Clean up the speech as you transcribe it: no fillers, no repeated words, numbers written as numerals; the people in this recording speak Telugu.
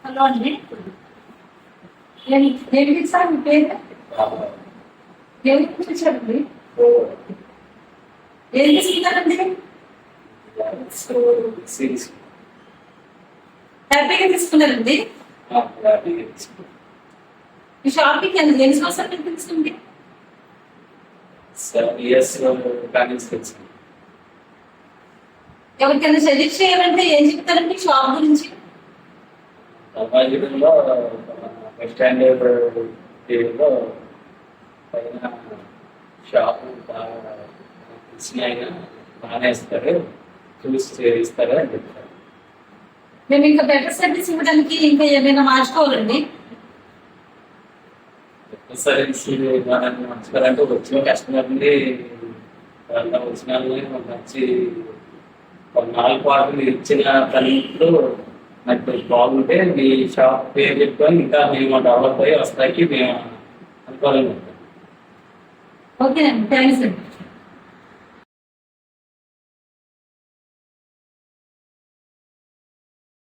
హలో అండి. దేనికి సార్ మీ పేరు? దేనికి పిలిచారండి? ఏం తీసుకున్నారండి? హ్యాపీగా తీసుకున్నారండి. ఈ షాపింగ్ ఎన్ని సంవత్సరాలు తెలుస్తుంది? 7 years కానీ ఎవరికైనా సజెస్ట్ చేయాలంటే ఏం చెప్తారండి షాప్ గురించి? అబ్బాయిలో బస్ స్టాండ్ లో పైన షాపు బాగా తెలిసిన బాగానే ఇస్తారు, చూసి ఇస్తారు అని చెప్తారు. మేము ఇంకా బెటర్ సర్వీస్ ఇవ్వడానికి ఇంకా ఏమైనా మార్చుకోవాలండి? సర్వీస్ మనల్ని మార్చుకోవాలంటే వచ్చిన కస్టమర్ని వచ్చిన వాళ్ళని మంచి నాలుగు పాటలు ఇచ్చిన తల్లిలో నాకు బాగుంటే మీ షాప్ పేరు చెప్పుకొని ఇంకా మేము డెవలప్ అయ్యి వస్తాకి మేము అనుకోవాలని. ఓకే అండి, థ్యాంక్స్ అండి.